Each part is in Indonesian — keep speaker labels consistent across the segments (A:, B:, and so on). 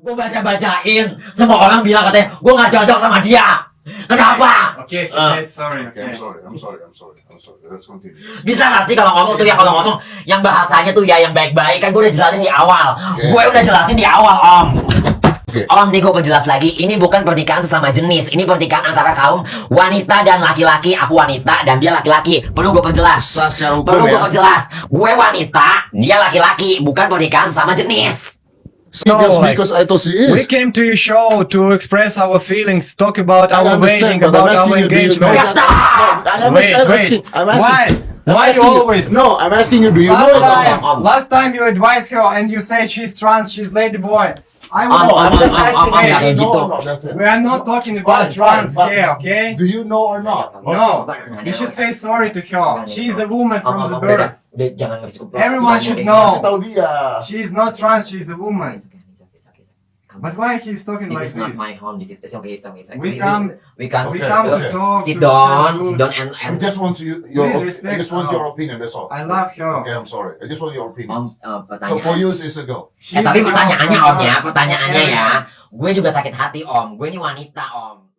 A: Gue baca-bacain, semua orang bilang katanya gue nggak cocok sama dia. Kenapa?
B: Okay, he said sorry.
C: Okay, I'm sorry. Let's continue.
A: Bisa ngerti kalau ngomong tuh ya, kalau ngomong yang bahasanya tuh ya yang baik-baik, kan gue udah jelasin di awal.
C: Okay.
A: Gue udah jelasin di awal, Om.
C: Okay.
A: Om, nih gue perjelas lagi, ini bukan pernikahan sesama jenis. Ini pernikahan antara kaum wanita dan laki-laki. Aku wanita dan dia laki-laki. Perlu gue perjelas.
C: Sah secara hukum
A: Perlu gue
C: ya.
A: perjelas. Gue wanita, dia laki-laki. Bukan pernikahan sesama jenis.
C: Because I thought she is.
B: We came to your show to express our feelings, talk about
C: I
B: our
C: understand,
B: wedding,
C: but I'm
B: about
C: asking
B: our
C: you, do you
B: engagement.
C: know that? I'm asking.
B: Why you always?
C: No, I'm asking you. Do you know that?
B: Last time you advised her and you said she's trans, she's lady boy. I
A: Om,
B: will.
A: om,
B: I'm just
A: om,
B: asking
A: om, om,
B: you.
A: kayak gitu.
C: No, that's it.
B: We are not talking about
C: Fine,
B: trans
C: fine,
B: here, okay?
C: Do you know or not?
B: No, you should say sorry to her. She's a woman from the birth.
A: Udah, jangan ngasih kumpul.
B: Everyone should
C: Kasih
B: know.
C: tahu dia.
B: She's not trans, she's a woman. But why he's talking
A: This
B: like
A: is not
B: this?
A: my home. This is it's okay. It's okay. It's okay.
B: We come
A: We can.
B: We
C: Okay,
B: come to
C: okay.
B: talk.
A: Sit
B: to
A: down.
B: good.
A: Sit down and
C: I just want your
B: Please
C: I
B: respect
C: just want
B: her.
C: your opinion. That's all.
B: I love
C: Okay,
B: her.
C: I'm sorry. I just want your opinion.
A: Om,
C: So for
A: pertanyaan.
C: you, it's a go.
B: She's
A: Tapi
B: a
A: pertanyaannya
B: girl
A: Om
B: from
A: ya,
B: us.
A: pertanyaannya ya. Gue juga sakit hati Om. Gue ini wanita Om.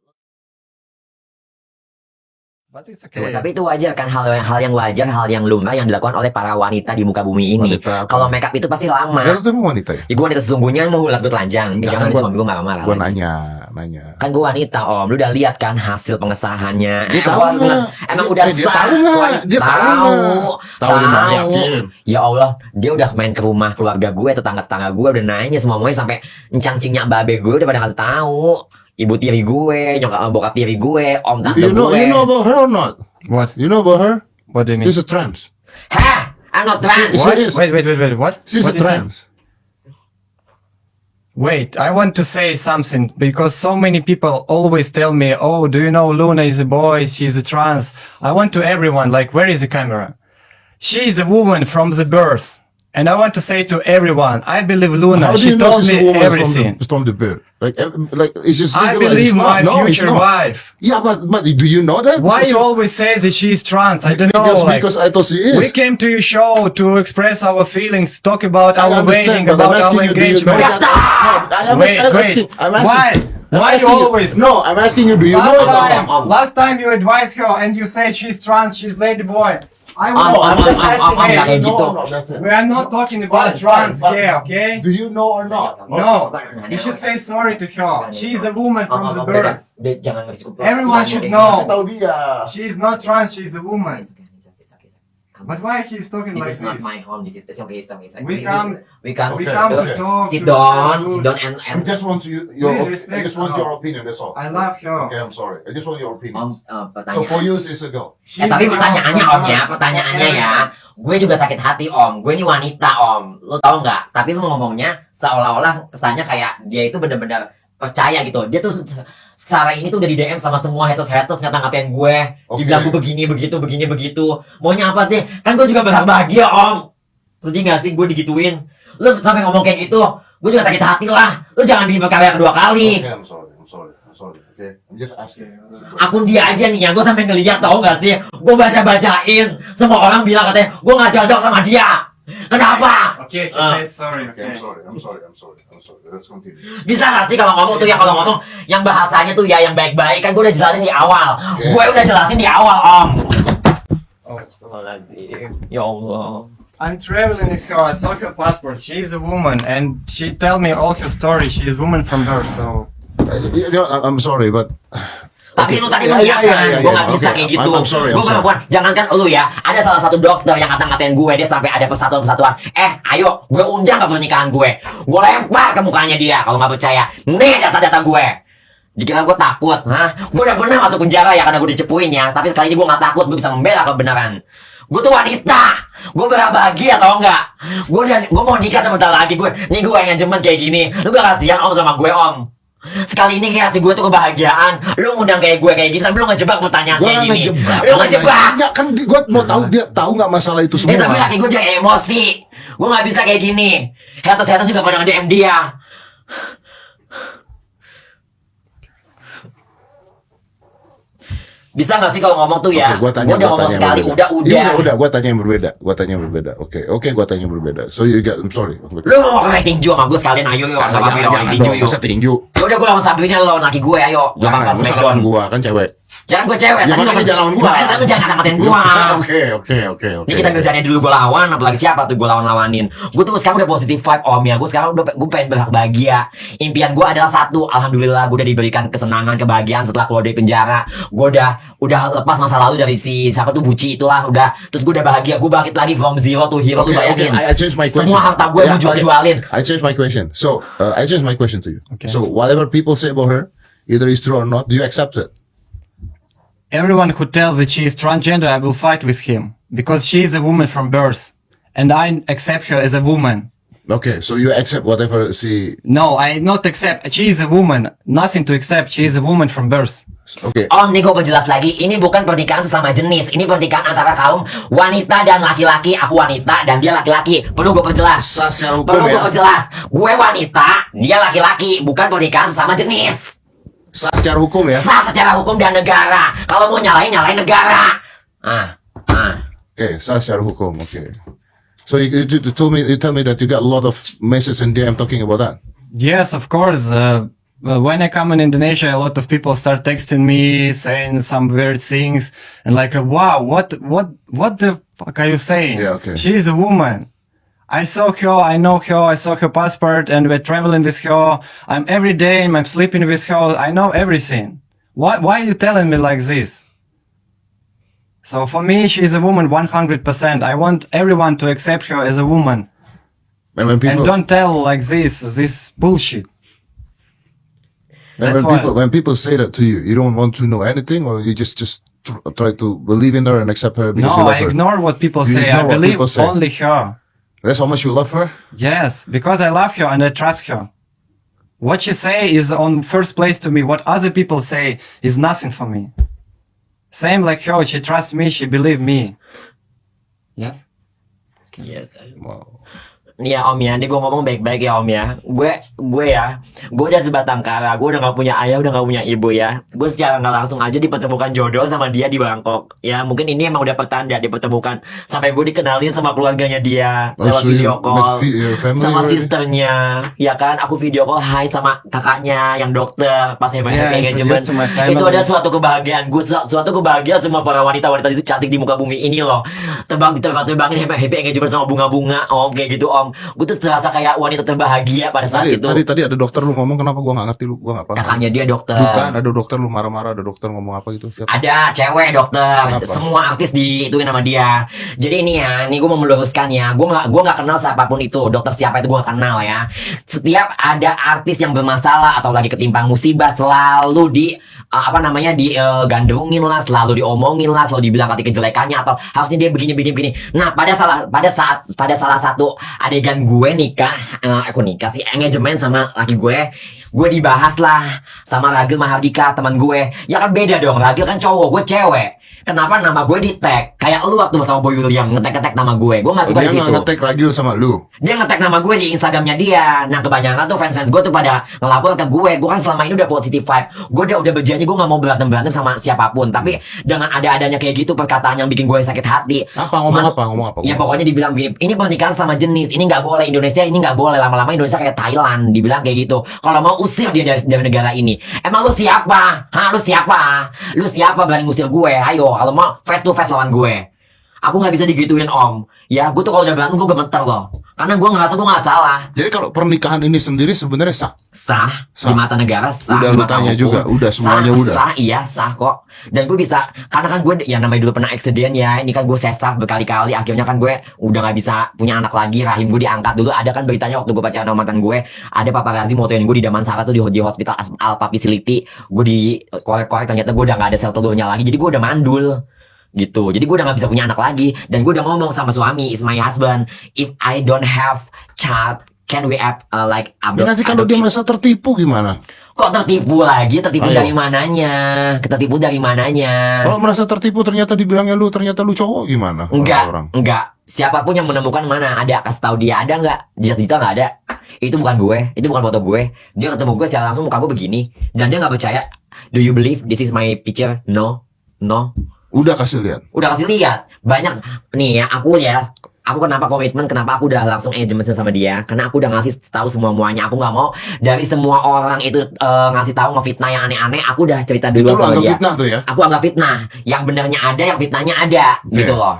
B: But it's
A: Tuh,
B: okay.
A: tapi itu wajar kan, hal yang wajar, hal yang lumrah yang dilakukan oleh para wanita di muka bumi ini.
C: Wanita apa?
A: Kalau makeup itu pasti lama.
C: Ya, lu tuh emang wanita ya?
A: Ya gue wanita sesungguhnya mau ulat gue telanjang.
C: Enggak,
A: Jangan
C: gua-
A: suami gue marah-marah.
C: Gua
A: lagi.
C: nanya.
A: Kan gue wanita Om, lu udah lihat kan hasil pengesahannya.
C: Dia tahu
A: Emang
C: nggak?
A: Emang udah
C: Dia
A: sah.
C: tahu nggak?
A: Wanita.
C: Dia tahu nggak? Tahu di mana, yakin?
A: Ya Allah, dia udah main ke rumah keluarga gue, tetangga-tetangga gue udah nanya semuanya sampai encang-cingnya babe gue udah pada ngasih tahu. Ibu tiri gue, nyokap bokap tiri gue, om tante
C: You know
A: gue.
C: about her or not?
B: What?
C: You know about her?
B: What do you mean?
C: She's a trans.
A: Hah? I'm not trans.
C: She
B: What?
C: is.
B: Wait. What?
C: She's
B: What
C: a
B: is it?
C: trans.
B: Wait, I want to say something because so many people always tell me, "Oh, do you know Luna is a boy? She's a trans." I want to everyone, like, where is the camera? She is a woman from the birth, and I want to say to everyone, I believe Luna.
C: How do
B: She
C: you know
B: told
C: she's a
B: me
C: woman
B: everything.
C: from the birth? Like it's just
B: I
C: legal,
B: believe
C: it's not.
B: my
C: No, it's
B: future
C: not.
B: wife.
C: Yeah, but do you know that?
B: Why
C: Because
B: you always say that she's trans? I don't know.
C: Because,
B: Like,
C: because I thought she is.
B: we came to your show to express our feelings, talk about
C: I
B: our
C: understand,
B: wedding,
C: but I'm
B: about our
C: asking you, do you know
B: engagement.
C: that? No, I'm
B: Wait.
C: asking.
B: Why you always?
C: No, I'm asking you. Do you know that?
B: Last time you advised her and you said she's trans, she's lady boy. I
A: Om,
B: will.
A: om,
B: I'm just
A: om, om,
B: asking
A: om,
B: you.
A: kayak gitu.
C: No, that's it.
B: We are not talking about
C: Fine,
B: trans
C: fine,
B: here, okay?
C: Do you know or not?
B: No, you should say sorry to her. She's a woman from the birth.
A: Udah, jangan ngasih kumpul.
B: Everyone should
C: Kasih
B: know.
C: tahu dia.
B: She's not trans, she's a woman. But why he's talking
A: This
B: like
A: is not
B: this?
A: my home. This is it's okay. It's okay. It's okay.
B: We come
A: We can.
B: We
C: Okay,
B: come to
C: okay.
B: talk.
A: Sit
B: to
A: down.
B: good.
A: Sit down
C: I
A: and
C: just want
B: Please respect
C: I just want
B: her.
C: your opinion. That's all.
B: I love her.
C: Okay, I'm sorry. I just want your opinion.
A: Om,
C: So for
A: pertanyaan.
C: you, it's a go.
B: She's
A: Tapi
B: a girl
A: pertanyaannya
B: from
A: Om ya,
B: us.
A: pertanyaannya ya. Gue juga sakit hati Om. Gue ini wanita Om. Lo tau nggak? Tapi lo ngomongnya seolah-olah kesannya kayak dia itu bener-bener percaya gitu. Dia tuh secara ini tuh udah di DM sama semua haters ngata-ngatain gue.
C: Oke.
A: Dibilang gue begini begitu. Maunya apa sih? Kan gue juga berhak bahagia Om. Sedih gak sih gue digituin? Lo sampai ngomong kayak gitu, gue juga sakit hati lah. Lo jangan bikin perkara kedua kali.
C: Okay, I'm sorry. Okay, I'm just asking.
A: Akun dia aja nih ya, gue sampai ngeliat tau gak sih? Gue baca-bacain, semua orang bilang katanya gue gak cocok sama dia. Kenapa?
B: Okay, he said sorry.
C: Okay,
B: Okay.
C: I'm sorry. Let's continue.
A: Bisa ngerti kalau ngomong tuh ya, kalau ngomong yang bahasanya tuh ya yang baik-baik, kan gue udah jelasin di awal.
C: Oke.
A: Gue udah jelasin di awal Om.
B: Oh.
A: Ya Allah.
B: I'm traveling with her. I saw her passport. She's a woman, and she tell me all her story. She is woman from birth. So
C: I'm sorry, but
A: Tapi lu tadi
C: Yeah,
A: mengiyakan, gue gak
C: yeah.
A: bisa
C: Okay,
A: kayak gitu.
C: I'm sorry.
A: Gue perempuan, jangankan lu ya, ada salah satu dokter yang ngata-ngatain gue, dia sampai ada persatuan-persatuan. Ayo, gue undang ke pernikahan gue. Gue lempar ke mukanya dia, kalau gak percaya. Nih data-data gue. Dikira gue takut, Gue udah pernah masuk penjara ya karena gue dicepuin ya. Tapi sekali ini gue gak takut, gue bisa membela kebenaran. Gue tuh wanita, gue berbahagia tau nggak? Gue mau nikah sebentar lagi, nih gue yang jemen kayak gini. Lu gak kasihan Om sama gue Om? Sekali ini kasih gue tuh kebahagiaan. Lu ngundang kayak gue kayak gini, tapi lu ngejebak pertanyaan
C: Gua
A: kayak
C: nggak
A: gini.
C: ngejebak.
A: Lu ngejebak.
C: Enggak kan gue mau tahu dia tahu nggak masalah itu semua.
A: Tapi laki gue jadi emosi. Gue gak bisa kayak gini. Haters juga pada nge-DM dia. Bisa nggak sih kalau ngomong tuh ya?
C: Oke, gua tanya,
A: Gua udah
C: gua
A: ngomong
C: tanya
A: sekali,
C: yang berbeda.
A: udah.
C: Iya, udah, gua tanya yang berbeda. Oke, gua tanya yang berbeda. So you get, I'm sorry.
A: Lu mau kayak tinju sama gue sekalian, ayo yuk. Nggak apa-apa,
C: Jangan
A: tinju
C: dong,
A: yuk.
C: masa tinju.
A: Ya udah gue lawan Sabrina, lu lawan laki gue, ayo. Gak
C: Jangan,
A: apa-apa,
C: masa
A: smackdown.
C: lawan gua, kan cewek.
A: Jangan gue cewek,
C: Ya,
A: tadi
C: makanya jangan lawan gua.
A: Makanya lu jangan kata-katain gue.
C: Oke.
A: Ini kita bercanda dulu gue lawan, apalagi siapa tuh gue lawan-lawanin. Gue tuh sekarang udah positif vibe om ya. Gue sekarang gue pengen bahagia. Impian gue adalah satu, alhamdulillah gue udah diberikan kesenangan, kebahagiaan setelah keluar dari penjara. Gue udah lepas masa lalu dari si siapa tuh Buci itulah, udah. Terus gue udah bahagia, gue bangkit lagi from zero to hero tuh bayangin.
C: I change my question.
A: Semua harta gue
C: Yeah,
A: mau jual-jualin.
C: I change my question. So, I change my question to you.
B: Okay.
C: So, whatever people say about her, either is true or not, do you accept it?
B: Everyone who tells that she is transgender, I will fight with him because she is a woman from birth, and I accept her as a woman.
C: Okay, so you accept whatever she...
B: No, I not accept. She is a woman. Nothing to accept. She is a woman from birth.
C: Okay.
A: Om, nih gue perjelas lagi, ini bukan pernikahan sesama jenis. Ini pernikahan antara kaum wanita dan laki-laki. Aku wanita dan dia laki-laki. Perlu gue perjelas.
C: Sah secara hukum
A: Perlu gue
C: ya.
A: perjelas. Gue wanita, dia laki-laki. Bukan pernikahan sesama jenis.
C: Sah secara hukum ya.
A: Sah secara hukum dan negara. Kalau mau nyalain negara.
C: Okay, sah secara hukum. Okay. So you tell me that you got a lot of messages in DM talking about that.
B: Yes, of course. Well, when I come in Indonesia, a lot of people start texting me, saying some weird things, and like, "Wow, what the fuck are you saying?
C: Yeah, okay.
B: She is a woman. I saw her, I know her, I saw her passport, and we're traveling with her. I'm every day, I'm sleeping with her. I know everything. Why are you telling me like this?" So for me, she is a woman 100%. I want everyone to accept her as a woman.
C: And when people,
B: And don't tell like this bullshit.
C: and
B: That's why.
C: when people say that to you, you don't want to know anything, or you just try to believe in her and accept her because you
B: No,
C: love
B: I
C: her.
B: ignore what people
C: You
B: say.
C: ignore
B: I
C: what
B: believe
C: people say.
B: only her.
C: That's how much you love her.
B: Yes, because I love her and I trust her. What she say is on first place to me. What other people say is nothing for me. Same like her. She trusts me. She believe me. Yes.
C: Wow.
A: Nih ya om ya, ini gue ngomong baik-baik ya om ya. Gue udah sebatang kara. Gue udah gak punya ayah, udah gak punya ibu ya. Gue secara gak langsung aja dipertemukan jodoh sama dia di Bangkok. Ya mungkin ini emang udah pertanda dipertemukan. Sampai gue dikenalin sama keluarganya dia
C: Oh,
A: lewat
C: so you
A: video call.
C: met your family
A: Sama
C: already?
A: sisternya. Ya kan, aku video call hai sama kakaknya yang dokter. Pas
B: Yeah,
A: happy engagement.
B: introduced to my family.
A: Itu ada suatu kebahagiaan. Gue suatu kebahagiaan semua para wanita-wanita itu cantik di muka bumi ini loh. Terbangin happy engagement sama bunga-bunga om kayak gitu om. Gue tuh serasa kayak wanita terbahagia pada saat itu.
C: Tadi ada dokter lu ngomong, kenapa gua nggak ngerti, lu gua nggak paham.
A: Kakaknya dia dokter.
C: Bukan, ada dokter lu marah-marah, ada dokter ngomong apa gitu. Siapa?
A: Ada cewek dokter.
C: Kenapa?
A: Semua artis diituin sama dia. Jadi ini ya, ini gue mau meluruskan ya. Gue nggak kenal siapapun itu. Dokter siapa itu gue nggak kenal ya. Setiap ada artis yang bermasalah atau lagi ketimpang musibah selalu gandrungin lah, selalu diomongin lah, selalu dibilang kata kejelekannya atau harusnya dia begini. Nah, pada salah satu adegan gue aku nikah sih engagement sama laki gue dibahas lah sama Ragil Mahardika teman gue. Ya kan beda dong, Ragil kan cowok, gue cewek. Kenapa nama gue di tag? Kayak lu waktu sama Boy William ngetek nama gue. Gue gak suka
C: Dia
A: di
C: nggak
A: situ.
C: nge-tag Ragil sama lu.
A: Dia nge-tag nama gue di Instagramnya dia. Nah kebanyakan tuh fans-fans gue tuh pada ngelapor ke gue. Gue kan selama ini udah positive vibe. Gue udah berjanji gue gak mau berantem sama siapapun. Tapi dengan ada-adanya kayak gitu perkataan yang bikin gue sakit hati.
C: Ngomong apa?
A: Ya pokoknya dibilang begini, ini pernikahan sama jenis, ini nggak boleh, Indonesia ini nggak boleh, lama-lama Indonesia kayak Thailand, dibilang kayak gitu. Kalau mau usir dia dari negara ini. Emang lu siapa? Lu siapa? Lu siapa berani ngusir gue? Ayo, kalau mau face to face lawan gue. Aku nggak bisa digituin om. Ya, gue tuh kalau udah berantem gue gemeter loh. Karena gue ngerasa gue nggak salah.
C: Jadi kalau pernikahan ini sendiri sebenarnya sah.
A: Sah,
C: Sah.
A: di mata negara sah.
C: Udah
A: di
C: lu
A: mata
C: tanya
A: hukum.
C: juga, udah semuanya udah.
A: Sah, iya sah kok. Dan gue bisa, karena kan gue yang namanya dulu pernah eksiden ya. Ini kan gue sesar berkali-kali. Akhirnya kan gue udah nggak bisa punya anak lagi. Rahim gue diangkat dulu. Ada kan beritanya waktu gue pacaran sama mantan gue. Ada paparazzi motoin gue di Damansara tuh di hospital Alpha Facility. Gue dikorek-korek ternyata gue udah nggak ada sel telurnya lagi. Jadi gue udah mandul. Gitu, jadi gue udah gak bisa punya anak lagi. Dan gue udah ngomong sama suami, is my husband, if I don't have child, can we have
C: Nanti kalau dia merasa tertipu gimana?
A: Kok tertipu lagi? Tertipu
C: Ayo.
A: dari mananya? Tertipu dari mananya?
C: Kalau merasa tertipu ternyata ternyata lu cowok gimana? Orang.
A: Enggak. Siapapun yang menemukan mana ada, kasih tahu dia. Ada nggak? Digital nggak ada. Itu bukan gue. Itu bukan foto gue. Dia ketemu gue secara langsung muka gue begini dan dia nggak percaya. Do you believe this is my picture? No. No.
C: Udah kasih lihat.
A: Udah kasih lihat. Banyak nih ya, aku kenapa komitmen, kenapa aku udah langsung engagement sama dia, karena aku udah ngasih tahu semuanya. Aku nggak mau dari semua orang itu ngasih tahu ngefitnah yang aneh-aneh. Aku udah cerita
C: Itu
A: dulu
C: lo
A: sama
C: anggap
A: dia.
C: fitnah tuh ya?
A: Aku anggap fitnah. Yang benernya ada, yang fitnahnya ada, gitu loh.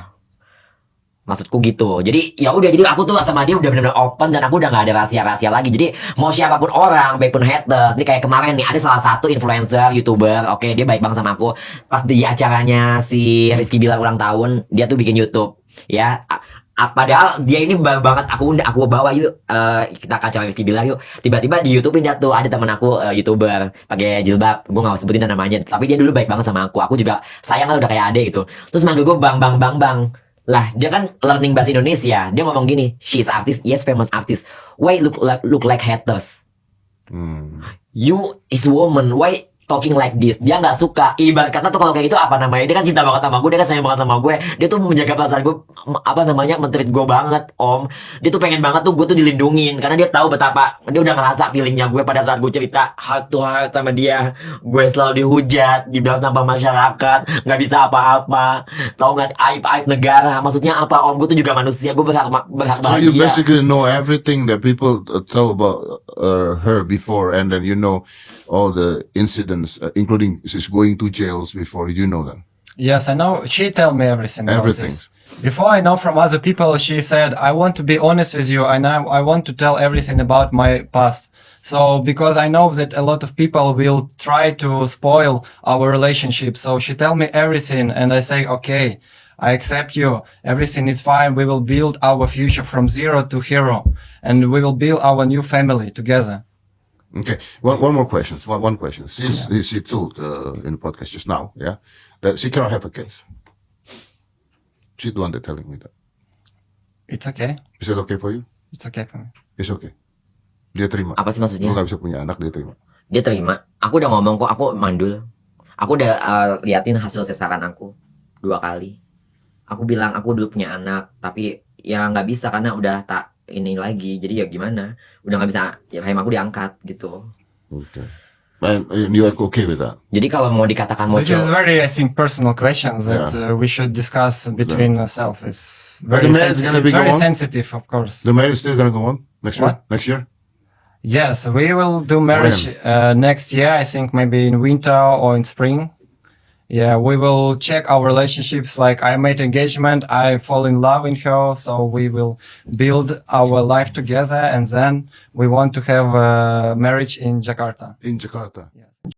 A: Maksudku gitu. Jadi ya udah, jadi aku tuh sama dia udah benar-benar open dan aku udah nggak ada rahasia-rahasia lagi. Jadi mau siapapun orang, baik pun haters. Ini kayak kemarin nih ada salah satu influencer, YouTuber, oke, dia baik banget sama aku. Pas di acaranya si Rizky Bilar ulang tahun, dia tuh bikin YouTube, ya. Padahal dia ini baru banget aku bawa yuk kita ke acara Rizky Bilar yuk. Tiba-tiba di YouTube dia tuh ada teman aku YouTuber pakai jilbab. Gue nggak sebutin namanya, tapi dia dulu baik banget sama aku. Aku juga sayang lah, udah kayak adek gitu. Terus manggil gue bang. Lah, dia kan learning bahasa Indonesia. Dia ngomong gini, she's artist, yes, famous artist. Why look like haters? You is woman, why talking like this? Dia nggak suka. Ibarat kata tuh kalau kayak gitu apa namanya? Dia kan cinta banget sama gue, dia kan sayang banget sama gue. Dia tuh menjaga perasaan gue, apa namanya, mentreat gue banget, Om. Dia tuh pengen banget tuh gue tuh dilindungin, karena dia tahu betapa dia udah ngerasa feelingnya gue pada saat gue cerita heart to heart sama dia. Gue selalu dihujat, dibilang sampah masyarakat, nggak bisa apa-apa. Tahu nggak, aib negara. Maksudnya apa, Om? Gue tuh juga manusia, gue berhak
C: So you
A: bahagia.
C: basically know everything that people tell about her before, and then you know all the incidents, including she's going to jails before. You know them.
B: Yes, I know. She tell me everything. About
C: Everything.
B: this. Before I know from other people, she said, I want to be honest with you and I want to tell everything about my past. So, because I know that a lot of people will try to spoil our relationship. So she tell me everything and I say, okay, I accept you. Everything is fine. We will build our future from zero to hero and we will build our new family together.
C: Okay. One more question. One question. She told in the podcast just now, yeah, that she cannot have a kids. She's the one that telling me that.
B: It's okay.
C: Is it okay for you?
B: It's okay for me.
C: It's okay. Dia terima.
A: Apa sih maksudnya?
C: Lu gak bisa punya anak, dia terima.
A: Dia terima. Aku udah ngomong kok, aku mandul. Aku udah liatin hasil sesaran aku 2 kali. Aku bilang aku dulu punya anak, tapi ya nggak bisa karena udah tak ini lagi. Jadi ya gimana? Udah nggak bisa, ya rahim aku diangkat gitu.
C: Okay. And you are okay with that?
A: Jadi kalau mau dikatakan
B: This
A: muncul,
B: is very, I think, personal questions that we should discuss between ourselves. It's
C: But
B: very,
C: the marriage is gonna be
B: it's very
C: go on?
B: sensitive, of course.
C: The marriage still gonna go on next year?
B: What?
C: Next year?
B: Yes, we will do marriage next year. I think maybe in winter or in spring. Yeah, we will check our relationships. Like I made engagement, I fall in love in her, so we will build our life together, and then we want to have a marriage in Jakarta.
C: In Jakarta.
B: Yes.